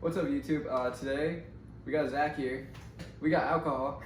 What's up, YouTube? Today we got Zach here. We got alcohol,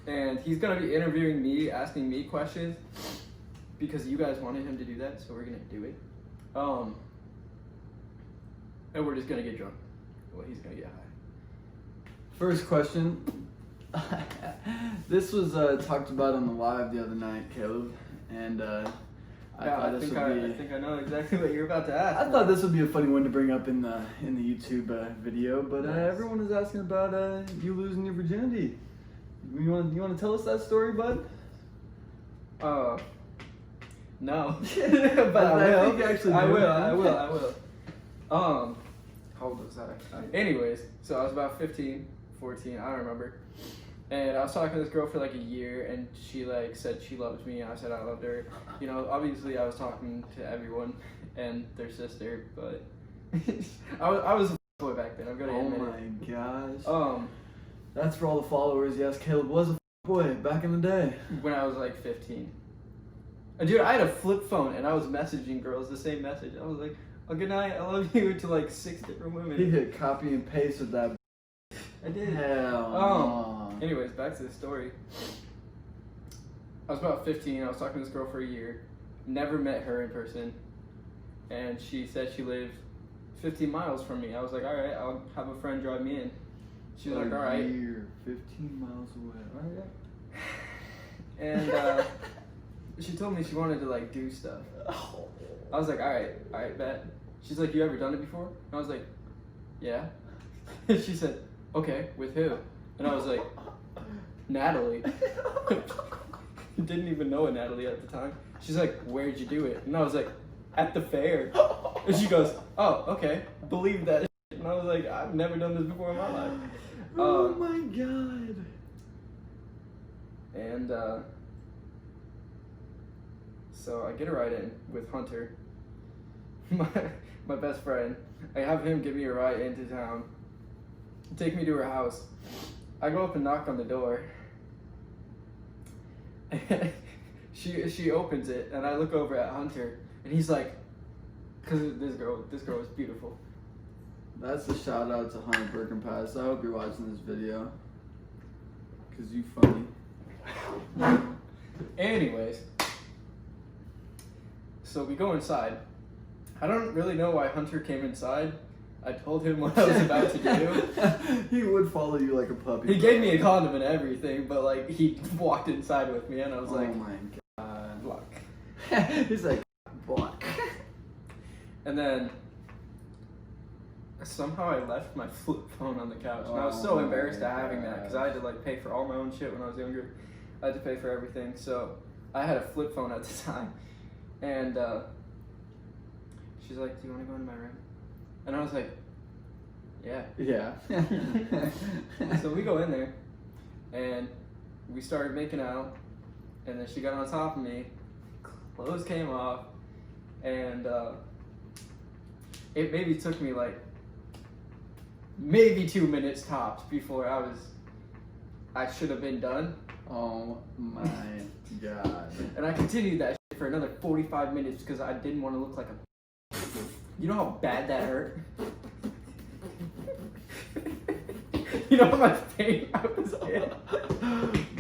and he's gonna be interviewing me, asking me questions because you guys wanted him to do that, so we're gonna do it. And we're just gonna get drunk. Well, he's gonna get high. First question. This was talked about on the live the other night, Caleb, and I think I know exactly what you're about to ask. I thought this would be a funny one to bring up in the YouTube video, but Nice. everyone is asking about you losing your virginity. You want to tell us that story, bud? No. But I will. think you actually I do, will. man. I will. How old was I? Anyways, so I was about 15, 14, I don't remember. And I was talking to this girl for like a year, and she like said she loves me, and I said I loved her. You know, obviously I was talking to everyone and their sister, but I was a boy back then. I'm gonna Oh admit my it. gosh. That's for all the followers. Yes, Caleb was a boy back in the day. When I was like 15. Dude, I had a flip phone, and I was messaging girls the same message. I was like, "Oh, good night, I love you," to like 6 different women. He hit copy and paste with that. I did. Hell no. Anyways, back to the story. I was about 15. I was talking to this girl for a year. Never met her in person. And she said she lived 15 miles from me. I was like, all right, I'll have a friend drive me in. She was like, all right. Year, 15 miles away. All right. And she told me she wanted to like do stuff. I was like, all right, bet. She's like, you ever done it before? And I was like, yeah. She said, okay, with who? And I was like, Natalie. Didn't even know a Natalie at the time. She's like, where'd you do it? And I was like, at the fair. And she goes, oh, okay, believe that. And I was like, I've never done this before in my life. Oh my god. And so I get a ride in with Hunter, my best friend. I have him give me a ride into town, take me to her house. I go up and knock on the door. She opens it, and I look over at Hunter, and he's like, because this girl is beautiful. That's a shout out to Hunter Birkenpass. I hope you're watching this video, because you funny. Anyways, so we go inside. I don't really know why Hunter came inside. I told him what I was about to do. He would follow you like a puppy. He gave me a condom and everything, but like he walked inside with me, and I was like, oh my god. block. He's like, block. And then somehow I left my flip phone on the couch, and I was so Oh embarrassed my at having that because I had to like pay for all my own shit when I was younger. I had to pay for everything, so I had a flip phone at the time, and she's like, "Do you want to go in my room?" And I was like, "Yeah." Yeah. So we go in there, and we started making out, and then she got on top of me, clothes came off, and it maybe took me like maybe 2 minutes tops before I should have been done. Oh my god. And I continued that shit for another 45 minutes because I didn't want to look like a. You know how bad that hurt? You know how much pain I was in?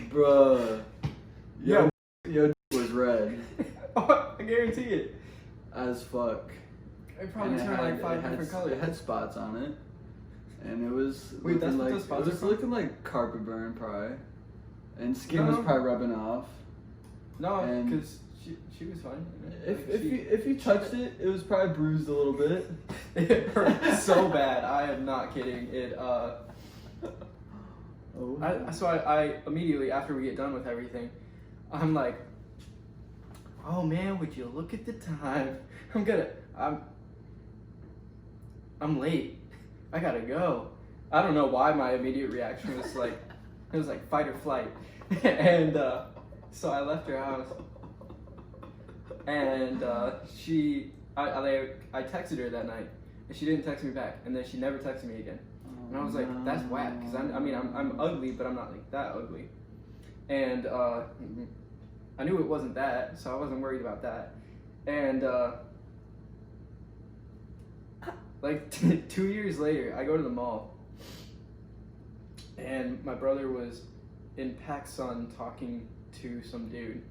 Bruh. Yeah. Your was red. Oh, I guarantee it. As fuck. It probably And turned like 5 different colors. It had spots on it. And it was Wait, that's looking what like those spots it was are from? looking like carpet burn probably. And skin was No. probably rubbing off. No, And- because she was fine. If you touched it, it was probably bruised a little bit. It hurt so bad. I am not kidding. It Oh. so I immediately after we get done with everything, I'm like, oh man, would you look at the time? I'm late. I gotta go. I don't know why my immediate reaction was like, it was like fight or flight. And so I left her house. And I texted her that night, and she didn't text me back, and then she never texted me again. And I was like, that's whack, because I'm ugly, but I'm not like that ugly. And I knew it wasn't that, so I wasn't worried about that. And Like 2 years later, I go to the mall, and my brother was in PacSun talking to some dude.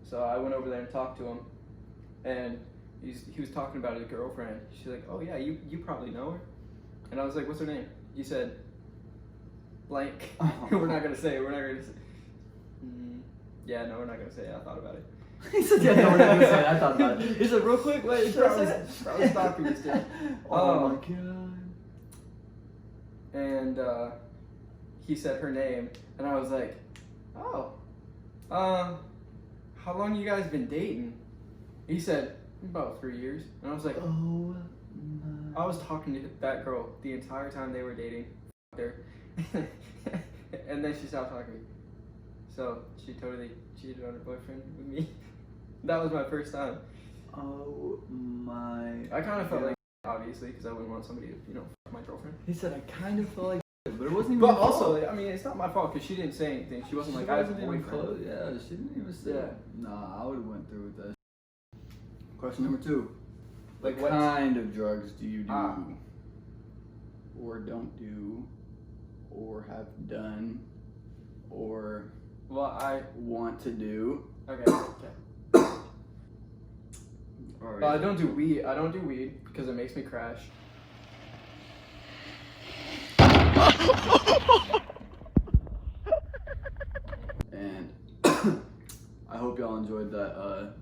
So I went over there and talked to him, and he was talking about his girlfriend. She's like, "Oh yeah, you probably know her," and I was like, "What's her name?" He said, "Blank." We're not gonna say it. We're not gonna say. Yeah, no, we're not gonna say it. I thought about it. He said, "Yeah, no, we're not gonna say it. I thought about it." He said, "Real quick, wait, should I say it?" I was stalking this dude. Oh my god. And he said her name, and I was like, "Oh, how long you guys been dating?" He said, "About 3 years," and I was like, Oh I was talking to that girl the entire time they were dating. Her. And then she stopped talking. So she totally cheated on her boyfriend with me. That was my first time. Oh my. I kind of felt like, obviously, because I wouldn't want somebody to, fuck my girlfriend. He said, "I kind of felt like," but it wasn't even. But your fault. also, I mean, it's not my fault because she didn't say anything. She wasn't like, "I have a wasn't even boyfriend." close. Yeah, she didn't even say. Yeah. Nah, I would have went through with that. Question number 2. Like what what? kind of drugs do you do, Ah. or don't do, or have done, or Well, I want to do? okay. Or Well, I don't do weed. I don't do weed because it makes me crash. And I hope y'all enjoyed that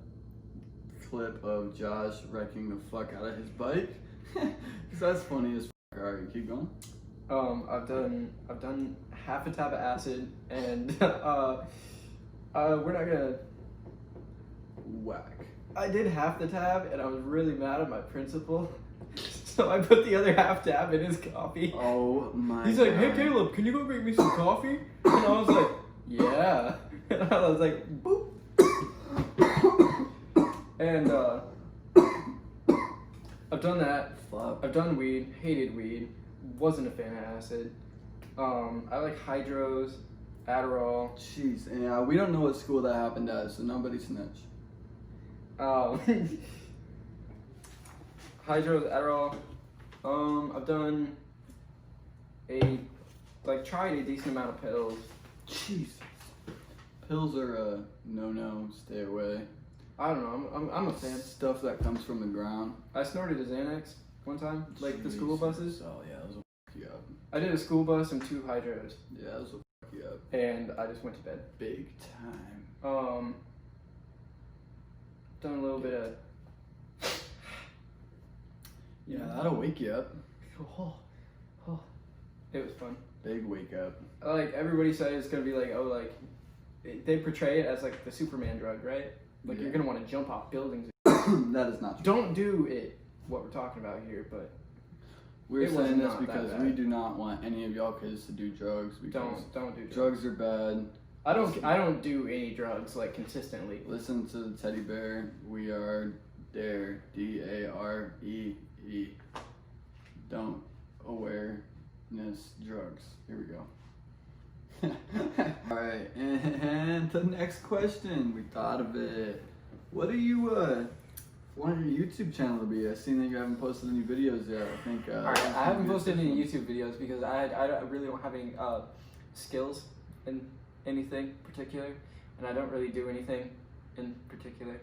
clip of Josh wrecking the fuck out of his bike. Cause that's funny as fuck. Alright, keep going. I've done half a tab of acid, and we're not gonna. Whack. I did half the tab, and I was really mad at my principal, so I put the other half tab in his coffee. Oh my He's like, God. "Hey Caleb, can you go make me some coffee?" And I was like, "Yeah." And I was like, "Boop." And I've done that. Fuck. I've done weed. Hated weed. Wasn't a fan of acid. I like hydros, Adderall. Jeez, and we don't know what school that happened at, so nobody snitch. Hydros, Adderall. I've done tried a decent amount of pills. Jesus. Pills are a no-no, stay away. I don't know. I'm a fan. Stuff that comes from the ground. I snorted a Xanax one time, like the school buses. Oh yeah, those will fuck you up. I did a school bus and 2 hydros, Yeah, those will fuck you up. and I just went to bed. Big time. Done a little bit of. Yeah, that'll wake you up. It was fun. Big wake up. Like everybody said, it's gonna be like, oh, like they portray it as like the Superman drug, right? Like Yeah. you're gonna want to jump off buildings. That is not true. Don't do it. What we're talking about here, but We're it was saying this not that because bad. we do not want any of y'all kids to do drugs because don't do drugs. drugs are bad. I don't do any drugs like consistently. Listen to the teddy bear. We are DARE. DAREE. Don't awareness drugs. Here we go. Alright, and the next question. We thought of it. What do you want your YouTube channel to be? I've seen that you haven't posted any videos yet. I think Alright, I haven't posted any YouTube videos because I really don't have any skills in anything particular, and I don't really do anything in particular.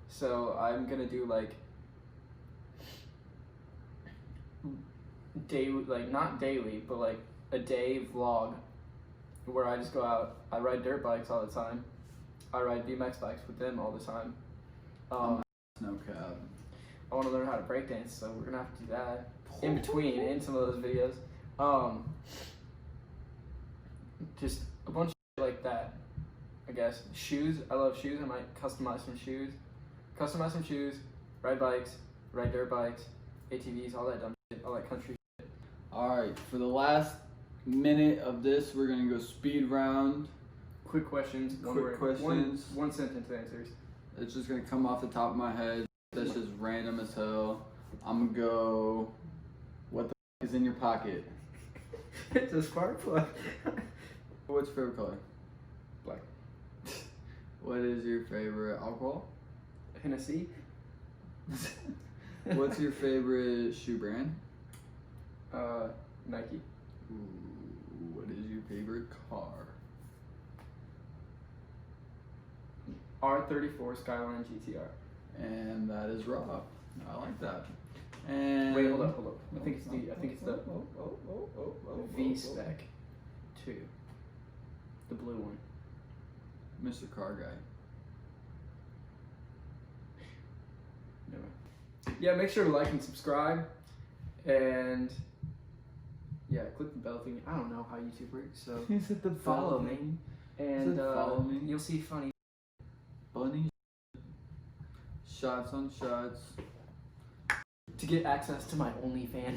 So I'm gonna do like not daily, but like a day vlog where I just go out. I ride dirt bikes all the time. I ride BMX bikes with them all the time. No cap. I want to learn how to breakdance, so we're gonna have to do that in between in some of those videos. Just a bunch of shit like that, I guess. Shoes, I love shoes. I might customize some shoes, ride bikes, ride dirt bikes, ATVs, all that dumb shit, all that country shit. Alright, for the last minute of this, we're gonna go speed round. Quick questions, one Quick word, questions. one sentence answers. It's just gonna come off the top of my head. That's just random as hell. I'm gonna go. What the f is in your pocket? It's a spark plug. What's your favorite color? Black. What is your favorite alcohol? Hennessy. What's your favorite shoe brand? Nike. Ooh, what is your favorite car? R34 Skyline GTR. And that is Rob. I like that. And Wait, hold up. I think it's the V Spec 2. The blue one. Mr. Car Guy. Anyway. Yeah, make sure to like and subscribe. And yeah, click the bell thing. I don't know how YouTube works, so Is it the follow me. And follow me? you'll see funny Bunny shots on shots. to get access to my OnlyFans.